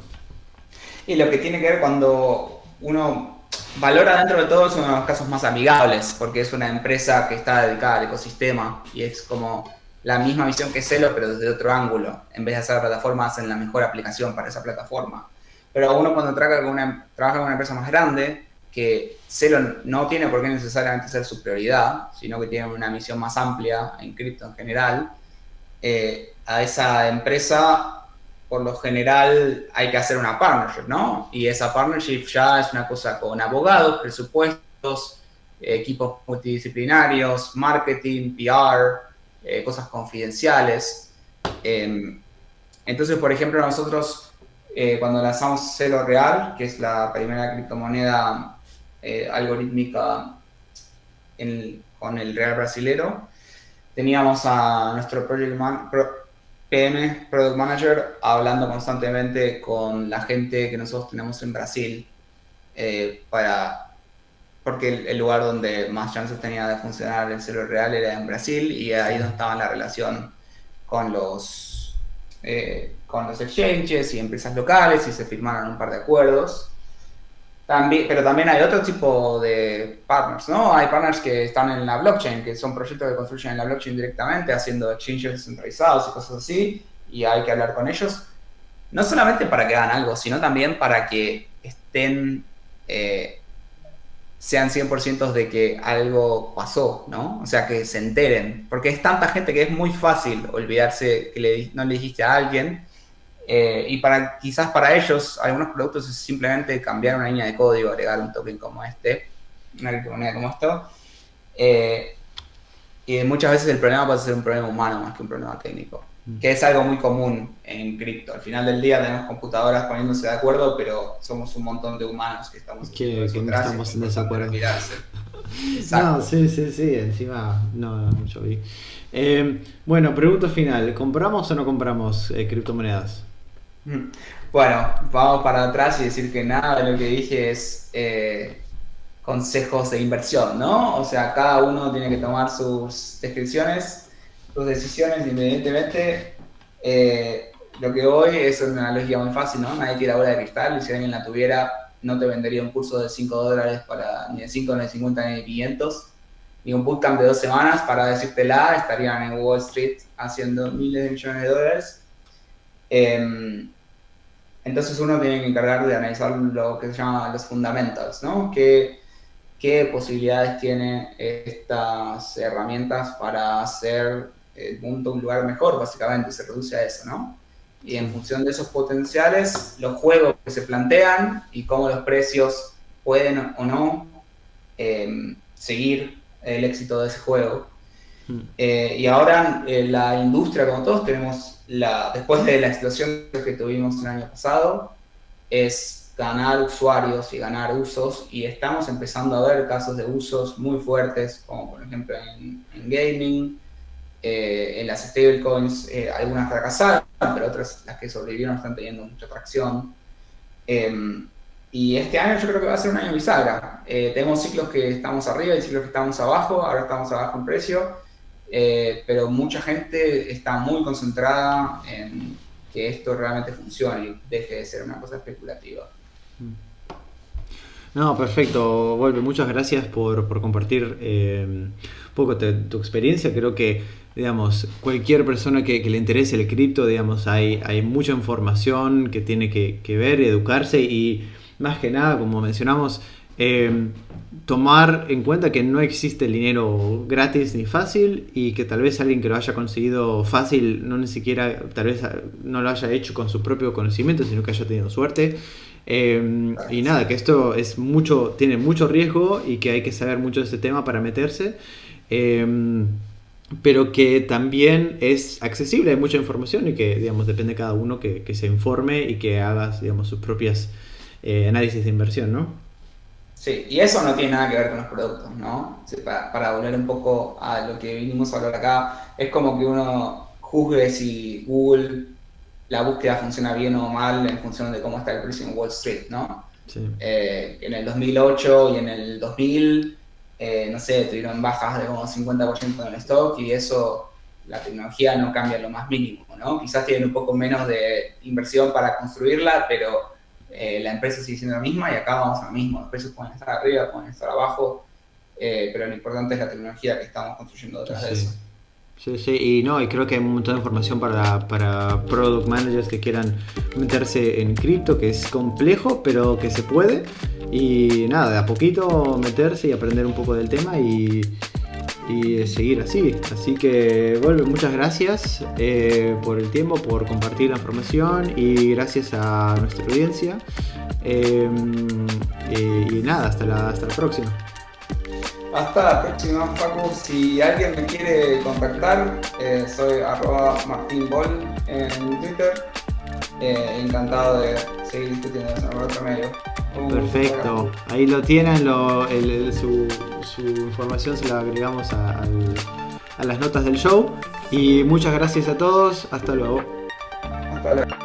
Y lo que tiene que ver cuando uno valora dentro de todo es uno de los casos más amigables, porque es una empresa que está dedicada al ecosistema y es como la misma visión que Celo, pero desde otro ángulo. En vez de hacer la plataforma, hacen la mejor aplicación para esa plataforma. Pero uno cuando trabaja con una empresa más grande, que Celo no tiene por qué necesariamente ser su prioridad, sino que tiene una misión más amplia en cripto en general, a esa empresa por lo general hay que hacer una partnership, ¿no? Y esa partnership ya es una cosa con abogados, presupuestos, equipos multidisciplinarios, marketing, PR, cosas confidenciales. Entonces, por ejemplo, nosotros cuando lanzamos Celo Real, que es la primera criptomoneda algorítmica con el real brasilero, teníamos a nuestro PM, Product Manager, hablando constantemente con la gente que nosotros tenemos en Brasil, porque el lugar donde más chances tenía de funcionar el Celo Real era en Brasil y ahí donde estaba la relación con con los exchanges y empresas locales y se firmaron un par de acuerdos. También, pero también hay otro tipo de partners, ¿no? Hay partners que están en la blockchain, que son proyectos que construyen en la blockchain directamente, haciendo exchanges descentralizados y cosas así, y hay que hablar con ellos, no solamente para que hagan algo, sino también para que sean 100% de que algo pasó, ¿no? O sea, que se enteren, porque es tanta gente que es muy fácil olvidarse que no le dijiste a alguien. Y quizás para ellos, algunos productos es simplemente cambiar una línea de código, agregar un token como una criptomoneda como esto. Y muchas veces el problema puede ser un problema humano más que un problema técnico, que es algo muy común en cripto. Al final del día tenemos computadoras poniéndose de acuerdo, pero somos un montón de humanos que estamos haciendo Que eso no atrás y es estamos muy en importante no desacuerdo. olvidarse. Exacto. No, sí, encima no mucho vi. Bueno, pregunta final, ¿compramos o no compramos criptomonedas? Mm. Bueno, vamos para atrás y decir que nada de lo que dije es consejos de inversión, ¿no? O sea, cada uno tiene que tomar sus descripciones, sus decisiones independientemente. Lo que hoy es una analogía muy fácil, ¿no? Nadie tiene la bola de cristal y si alguien la tuviera, no te vendería un curso de $5 para ni de 5, ni de 50, ni de 500, ni un bootcamp de 2 semanas para decírtela, estarían en Wall Street haciendo miles de millones de dólares. Entonces uno tiene que encargar de analizar lo que se llama los fundamentals, ¿no? ¿Qué posibilidades tienen estas herramientas para hacer el mundo un lugar mejor? Básicamente se reduce a eso, ¿no? Y en Sí. función de esos potenciales, los juegos que se plantean y cómo los precios pueden o no seguir el éxito de ese juego. Mm. Y ahora la industria, como todos, después de la explosión que tuvimos el año pasado, es ganar usuarios y ganar usos, y estamos empezando a ver casos de usos muy fuertes, como por ejemplo en gaming, en las stablecoins, algunas fracasaron, pero otras, las que sobrevivieron, están teniendo mucha tracción. Y este año yo creo que va a ser un año bisagra. Tenemos ciclos que estamos arriba y ciclos que estamos abajo, ahora estamos abajo en precio, pero mucha gente está muy concentrada en que esto realmente funcione y deje de ser una cosa especulativa. No, perfecto, Volpe, muchas gracias por compartir un poco tu experiencia. Creo que, digamos, cualquier persona que le interese el cripto, digamos, hay mucha información que tiene que ver, educarse y más que nada, como mencionamos, tomar en cuenta que no existe el dinero gratis ni fácil y que tal vez alguien que lo haya conseguido fácil no ni siquiera, tal vez no lo haya hecho con su propio conocimiento, sino que haya tenido suerte. Y nada, que esto es mucho, tiene mucho riesgo y que hay que saber mucho de este tema para meterse. Pero que también es accesible, hay mucha información y que, digamos, depende de cada uno que se informe y que haga, digamos, sus propias análisis de inversión, ¿no? Sí, y eso no tiene nada que ver con los productos, ¿no? Sí, para volver un poco a lo que vinimos a hablar acá, es como que uno juzgue si Google, la búsqueda funciona bien o mal en función de cómo está el precio en Wall Street, ¿no? Sí, En el 2008 y en el 2000, no sé, tuvieron bajas de como 50% en el stock y eso, la tecnología no cambia lo más mínimo, ¿no? Quizás tienen un poco menos de inversión para construirla, pero la empresa sigue siendo la misma y acá vamos a lo mismo. Los precios pueden estar arriba, pueden estar abajo, pero lo importante es la tecnología que estamos construyendo detrás de sí. eso. Sí, sí, y no, y creo que hay un montón de información para product managers que quieran meterse en cripto, que es complejo, pero que se puede. Y nada, de a poquito meterse y aprender un poco del tema y seguir así. Así que, vuelve, muchas gracias por el tiempo, por compartir la información y gracias a nuestra audiencia. Y nada, hasta la próxima. Hasta la próxima, Facu. Si alguien me quiere contactar, soy @martinbol en Twitter. Encantado de seguir discutiendo eso en otro medio. Perfecto, ahí lo tienen, su información se la agregamos a las notas del show. Y muchas gracias a todos, hasta luego. Hasta luego.